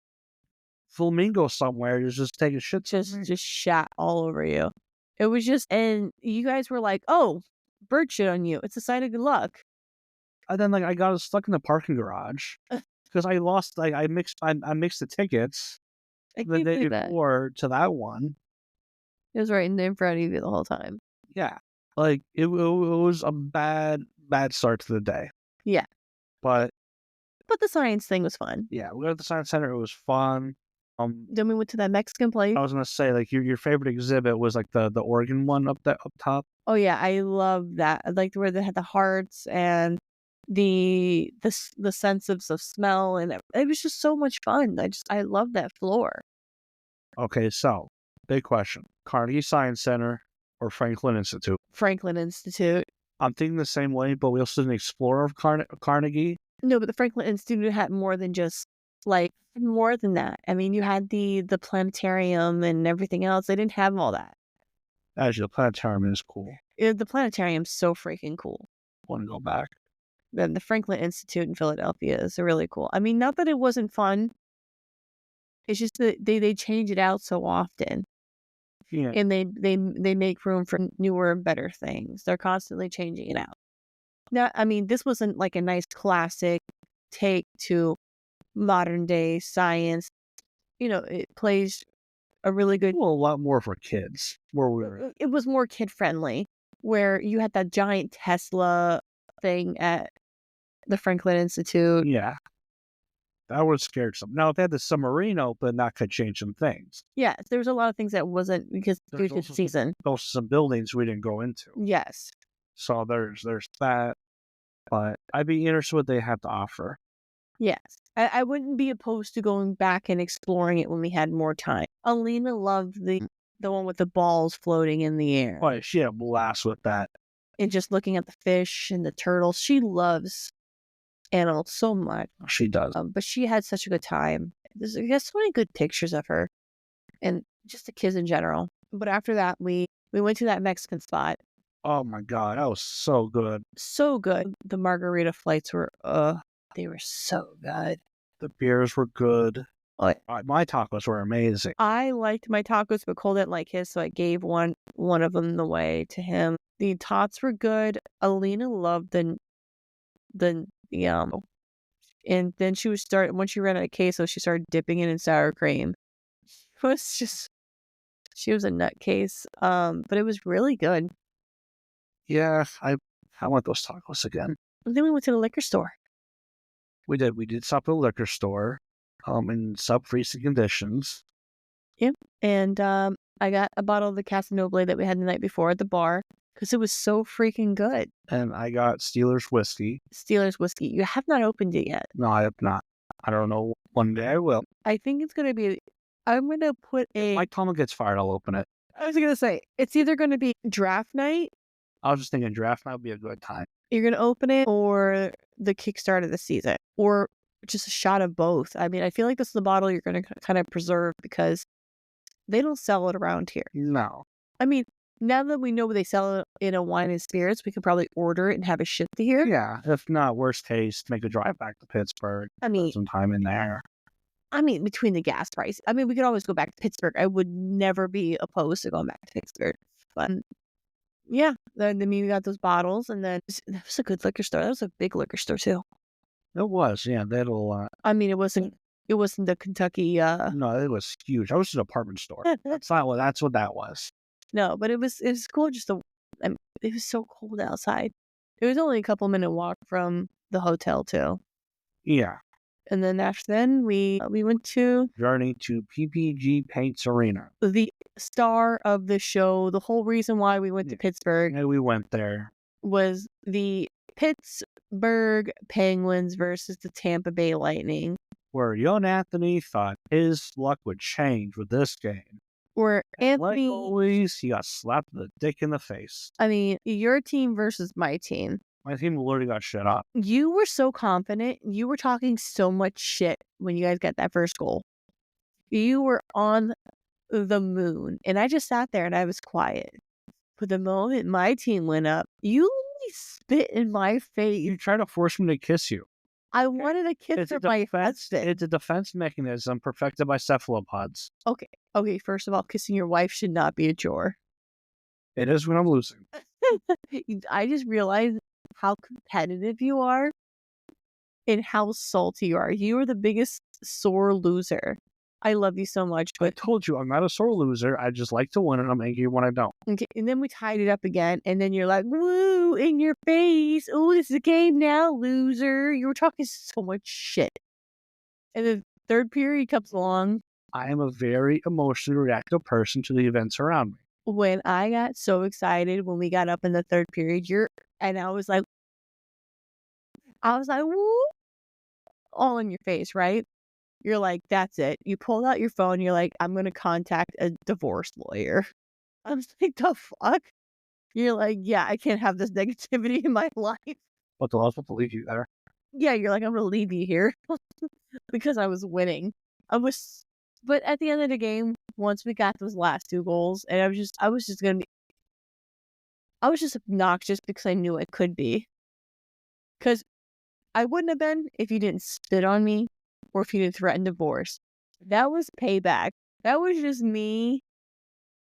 flamingo somewhere is just taking shit. Just shat all over you. It was just, and you guys were like, "Oh, bird shit on you. It's a sign of good luck." And then, like, I got stuck in the parking garage because I lost, like, I mixed the tickets I the can't day believe that. before to that one. It was right in front of you the whole time. Yeah. Like, it was a bad start to the day. Yeah. But But the science thing was fun. yeah, we went to the science center. It was fun. Then we went to that Mexican place. I was gonna say, like, your favorite exhibit was like the Oregon one up top. Oh yeah, I love that. I liked where they had the hearts and the sense of smell, and it was just so much fun. I love that floor. Okay, so big question: Carnegie Science Center or Franklin Institute? Franklin Institute. I'm thinking the same way, but we also didn't explore of Carnegie. No, but the Franklin Institute had more than just like more than that. I mean, you had the planetarium and everything else. They didn't have all that. Actually, the planetarium is cool. The planetarium's so freaking cool. Want to go back? And the Franklin Institute in Philadelphia is really cool. I mean, not that it wasn't fun. It's just that they change it out so often. Yeah. And they make room for newer and better things. They're constantly changing it out. Now, I mean, this wasn't like a nice classic take to modern day science. You know, it plays a really good. Well, a lot more for kids. Where we were. It was more kid friendly, where you had that giant Tesla thing at the Franklin Institute. Yeah. That would have scared some. Now, if they had the submarine open, that could change some things. Yes, there was a lot of things that wasn't because due to the season. There's some buildings we didn't go into. Yes. So there's that. But I'd be interested what they have to offer. Yes. I wouldn't be opposed to going back and exploring it when we had more time. Alina loved the one with the balls floating in the air. Oh, she had a blast with that. And just looking at the fish and the turtles. She loves animals so much. She does. But she had such a good time. There's so many good pictures of her and just the kids in general. But after that, we went to that Mexican spot. Oh my God, that was so good. So good. The margarita flights were, they were so good. The beers were good. Oh, my tacos were amazing. I liked my tacos, but Cole didn't like his, so I gave one of them away to him. The tots were good. Alina loved the and then she would start, once she ran out of queso, she started dipping it in sour cream. It was just, she was a nutcase. But it was really good. Yeah, I want those tacos again. And then we went to the liquor store. We did stop at the liquor store, in sub-freezing conditions. Yep. And I got a bottle of the Casanova that we had the night before at the bar because it was so freaking good. And I got Steelers whiskey. Steelers whiskey. You have not opened it yet. No, I have not. I don't know. One day I will. I think it's going to be, I'm going to put If Mike Tomlin gets fired, I'll open it. I was going to say, it's either going to be draft night. I was just thinking draft night would be a good time. You're going to open it, or the kickstart of the season, or just a shot of both. I mean, I feel like this is the bottle you're going to kind of preserve because they don't sell it around here. No. I mean, now that we know they sell it in a wine and spirits, we could probably order it and have it shipped to here. Yeah. If not, worst case, make a drive back to Pittsburgh. I mean, put some time in there. I mean, between the gas price, I mean, we could always go back to Pittsburgh. I would never be opposed to going back to Pittsburgh. But yeah, then we got those bottles, and then that was a good liquor store. That was a big liquor store too. It was, yeah. They had a lot. I mean, it wasn't the Kentucky. No, it was huge. I was in a department store. That's what that was. No, but it was cool. Just it was so cold outside. It was only a couple minute walk from the hotel too. Yeah. And then after then, we went to Journey to PPG Paints Arena. the star of the show. The whole reason why we went to Pittsburgh Yeah, we went there. was the Pittsburgh Penguins versus the Tampa Bay Lightning. Where young Anthony thought his luck would change with this game. Where Like Anthony, always, he got slapped with a dick in the face. I mean, your team versus my team. My team literally got shit up. You were so confident. You were talking so much shit when you guys got that first goal. You were on the moon. And I just sat there and I was quiet. But the moment my team went up, you literally spit in my face. You try to force me to kiss you. I wanted a kiss from my husband. It's a defense mechanism perfected by cephalopods. Okay, first of all, kissing your wife should not be a chore. It is when I'm losing. I just realized how competitive you are and how salty you are. You are the biggest sore loser. I love you so much, I but told you I'm not a sore loser. I just like to win, and I'm angry when I don't. okay, and then we tied it up again, and then you're like, woo, in your face. Oh, this is a game now, loser. You were talking so much shit. And the third period comes along. I am a very emotionally reactive person to the events around me. When I got so excited when we got up in the third period, and I was like, woo, all in your face, right? You're like, that's it. You pulled out your phone. You're like, I'm going to contact a divorce lawyer. I was like, the fuck? You're like, yeah, I can't have this negativity in my life. But the laws will leave you there. Yeah, you're like, I'm going to leave you here because I was winning. But at the end of the game, once we got those last 2 goals, and I was just obnoxious because I knew I could be. Because I wouldn't have been if you didn't spit on me or if you didn't threaten divorce. That was payback. That was just me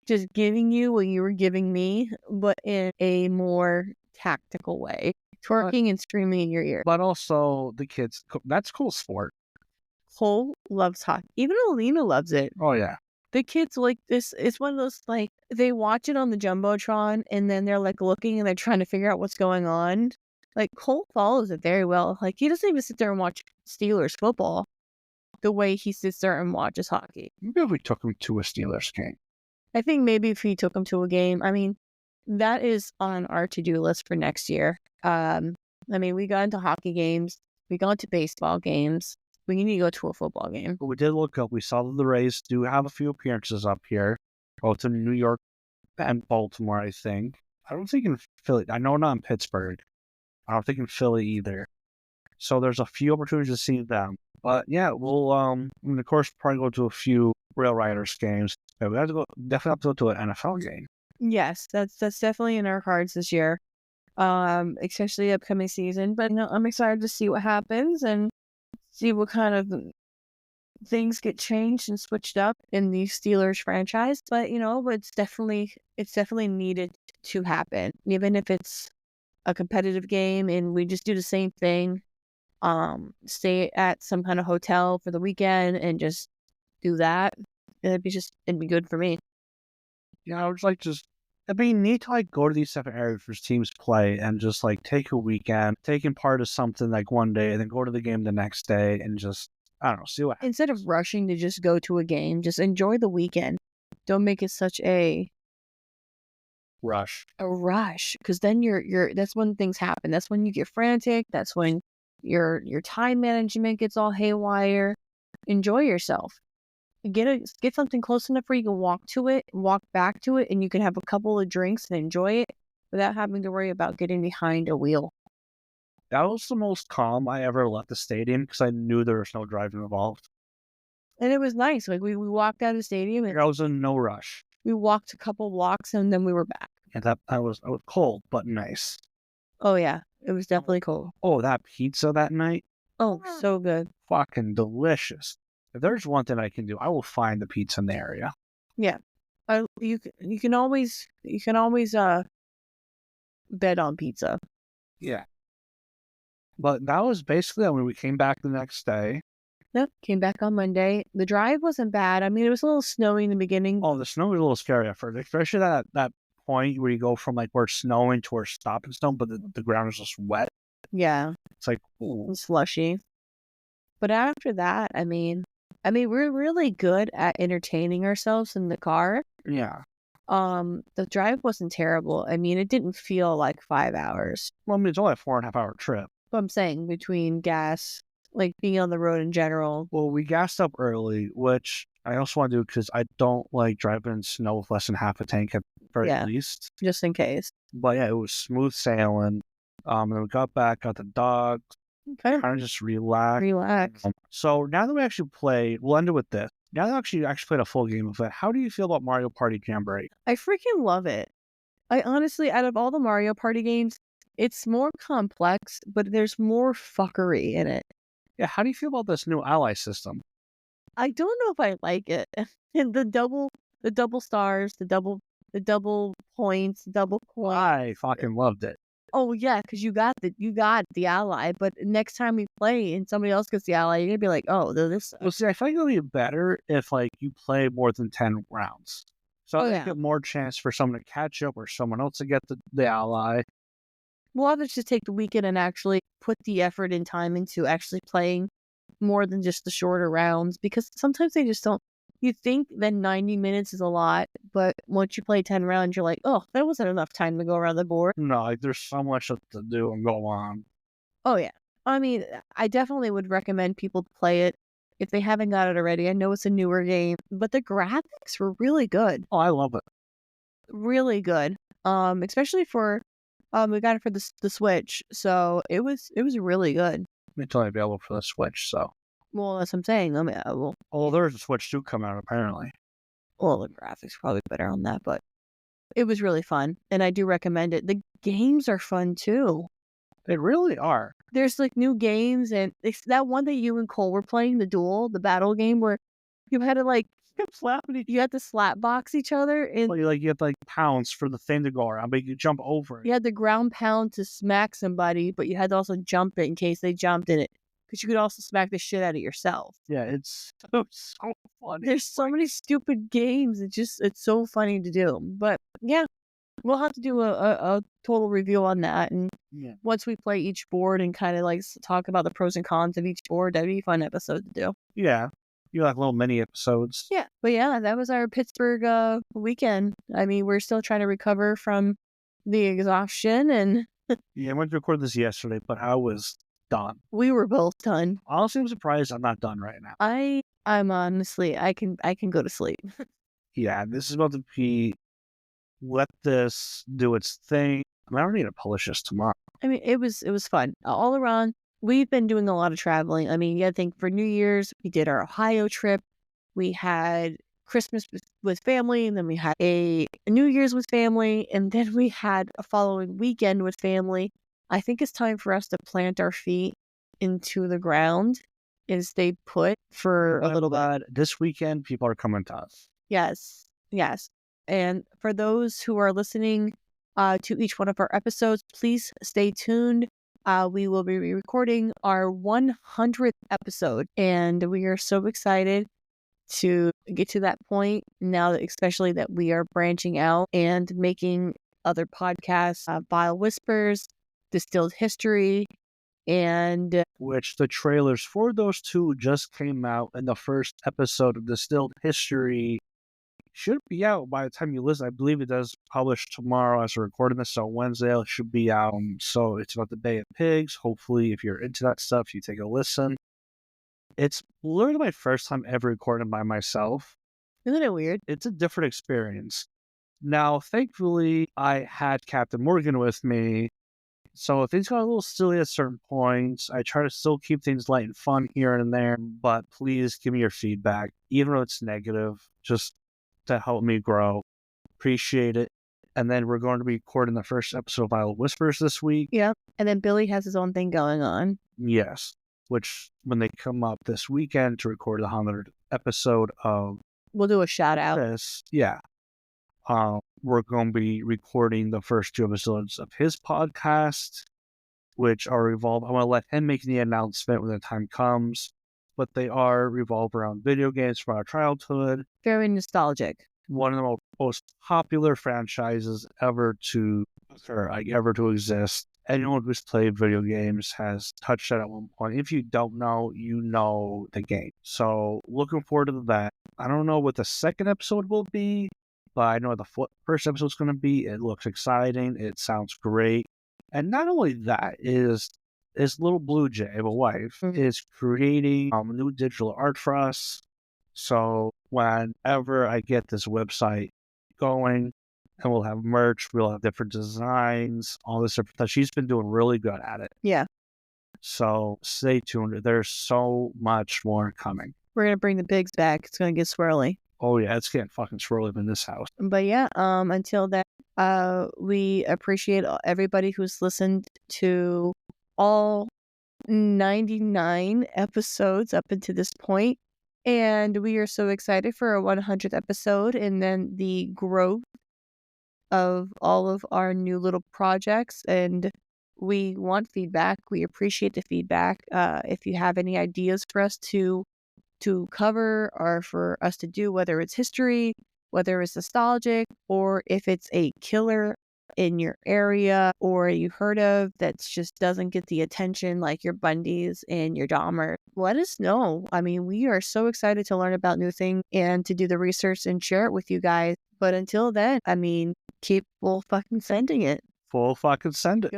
just giving you what you were giving me, but in a more tactical way. Twerking and screaming in your ear. But also the kids, that's cool sport. Cole loves hockey. Even Alina loves it. Oh, yeah. The kids like this. It's one of those, like, they watch it on the Jumbotron and then they're like looking and they're trying to figure out what's going on. Like, Cole follows it very well. Like, he doesn't even sit there and watch Steelers football the way he sits there and watches hockey. Maybe if we took him to a Steelers game. I think maybe if he took him to a game, I mean, that is on our to-do list for next year. I mean, we got into hockey games. We got into baseball games. We need to go to a football game. But we did look up. We saw that the Rays do have a few appearances up here, both in New York and Baltimore, I think. I don't think in Philly. I know not in Pittsburgh. I don't think in Philly either. So there's a few opportunities to see them. But yeah, we'll of course probably go to a few Rail Riders games. But we have to go, definitely have to go to an NFL game. Yes, that's definitely in our cards this year. Especially upcoming season. But I'm excited to see what happens and see what kind of things get changed and switched up in the Steelers franchise. But it's definitely needed to happen, even if it's a competitive game and we just do the same thing. Stay at some kind of hotel for the weekend and just do that. It'd be good for me. Yeah, I would like it'd be neat to like go to these different areas where teams play and just like take a weekend, taking part of something like one day and then go to the game the next day and just, I don't know, see what happens. Instead of rushing to just go to a game, just enjoy the weekend. Don't make it such a rush. Because then that's when things happen. That's when you get frantic. That's when your time management gets all haywire. Enjoy yourself. Get something close enough where you can walk back to it, and you can have a couple of drinks and enjoy it without having to worry about getting behind a wheel. That was the most calm I ever left the stadium because I knew there was no driving involved. And it was nice. Like, we walked out of the stadium and I was in no rush. We walked a couple blocks and then we were back. And that was cold, but nice. Oh, yeah. It was definitely cold. Oh, that pizza that night. Oh, so good. Fucking delicious. If there's one thing I can do, I will find the pizza in the area. Yeah. You can always bet on pizza. Yeah. But that was basically when we came back the next day. Yep, came back on Monday. The drive wasn't bad. I mean, it was a little snowy in the beginning. Oh, the snow was a little scary at first, especially that point where you go from like where it's snowing to where it's stopping snow, but the ground is just wet. Yeah. It's like, ooh. It was slushy. But after that, I mean, we're really good at entertaining ourselves in the car. Yeah. The drive wasn't terrible. I mean, it didn't feel like 5 hours. Well, I mean, it's only a 4.5 hour trip. But I'm saying between gas, like being on the road in general. Well, we gassed up early, which I also want to do because I don't like driving in snow with less than half a tank at very least. Just in case. But yeah, it was smooth sailing. And then we got back, got the dogs, kind of just relax. So now that we actually played, we'll end it with this. Now that we actually played a full game of it, how do you feel about Mario Party Jamboree? I freaking love it. I honestly, out of all the Mario Party games, it's more complex, but there's more fuckery in it. Yeah, how do you feel about this new ally system? I don't know if I like it. And the double stars, the double points, the double coins. I fucking loved it. Oh yeah, because you got the ally, but next time we play and somebody else gets the ally, you're gonna be like, oh, this. Well, see, I think it'll be better if like you play more than 10 rounds. So Oh I yeah, get more chance for someone to catch up or someone else to get the ally. we'll have to just take the weekend and actually put the effort and time into actually playing more than just the shorter rounds because sometimes they just don't. You think that 90 minutes is a lot, but once you play 10 rounds, you're like, oh, that wasn't enough time to go around the board. No, like there's so much to do and go on. Oh yeah, I mean, I definitely would recommend people play it if they haven't got it already. I know it's a newer game, but the graphics were really good. Oh, I love it. Really good. Especially for we got it for the Switch, so it was really good. It's only available for the Switch, so. Well, that's what I'm saying. I mean, Oh, there's a Switch 2 coming out apparently. well, the graphics are probably better on that, but it was really fun, and I do recommend it. The games are fun too. They really are. There's like new games, and it's that one that you and Cole were playing, the battle game where you had to like Kept slapping each you had to slap box each other, and other. You have like pounds for the thing to go around, but you jump over it. you had the ground pound to smack somebody, but you had to also jump it in case they jumped in it. Because you could also smack the shit out of yourself. Yeah, it's so funny. There's so many stupid games. It's so funny to do. But yeah, we'll have to do a total review on that. And Yeah. once we play each board and kind of like talk about the pros and cons of each board, that'd be a fun episode to do. Yeah. You like little mini episodes. Yeah. But yeah, that was our Pittsburgh weekend. I mean, we're still trying to recover from the exhaustion and Yeah, I went to record this yesterday, but I was done. we were both done. Honestly, I'm surprised I'm not done right now. I'm honestly I can go to sleep. Yeah, this is about to be, let this do its thing. I mean, I don't need to polish this tomorrow. I mean, it was fun. All around, we've been doing a lot of traveling. I mean, you gotta think for New Year's, we did our Ohio trip. We had Christmas with family, and then we had a New Year's with family, and then we had a following weekend with family. I think it's time for us to plant our feet into the ground and stay put for a little bit. But this weekend, people are coming to us. Yes, yes. And for those who are listening to each one of our episodes, please stay tuned. We will be recording our 100th episode, and we are so excited to get to that point now, that especially that we are branching out and making other podcasts, Vile Whispers, Distilled History, and Which the trailers for those two just came out, and the first episode of Distilled History should be out by the time you listen. I believe it does publish tomorrow as we're recording this, so Wednesday it should be out. So it's about the Bay of Pigs. Hopefully, if you're into that stuff, you take a listen. It's literally my first time ever recording by myself. isn't it weird? It's a different experience. Now, thankfully, I had Captain Morgan with me, so things got a little silly at certain points. I try to still keep things light and fun here and there, but please give me your feedback, even though it's negative, just to help me grow. Appreciate it. And then we're going to be recording the first episode of Vile Whispers this week. Yeah. And then Billy has his own thing going on. Yes. Which, when they come up this weekend to record the 100th episode of We'll do a shout out. this, yeah. We're going to be recording the first two episodes of his podcast, which are revolved. I'm going to let him make the announcement when the time comes, but they are revolved around video games from our childhood. Very nostalgic. One of the most popular franchises ever to occur, like ever to exist. Anyone who's played video games has touched that at one point. If you don't know, you know the game. So looking forward to that. I don't know what the second episode will be, but I know what the first episode is going to be. It looks exciting. It sounds great. And not only that, is Little Blue Jay, my wife, is creating new digital art for us. So whenever I get this website going, and we'll have merch, we'll have different designs, all this different stuff. She's been doing really good at it. Yeah. So stay tuned. There's so much more coming. We're going to bring the pigs back. It's going to get swirly. Oh yeah, it's getting fucking swirly in this house. But yeah, until then, We appreciate everybody who's listened to all 99 episodes up until this point, and we are so excited for our 100th episode and then the growth of all of our new little projects. And we want feedback. We appreciate the feedback. If you have any ideas for us to cover or for us to do, whether it's history, whether it's nostalgic, or if it's a killer in your area or you heard of that just doesn't get the attention like your Bundys and your Dahmer, let us know. I mean, we are so excited to learn about new things and to do the research and share it with you guys. But until then, I mean, keep full fucking sending it. Full fucking send it.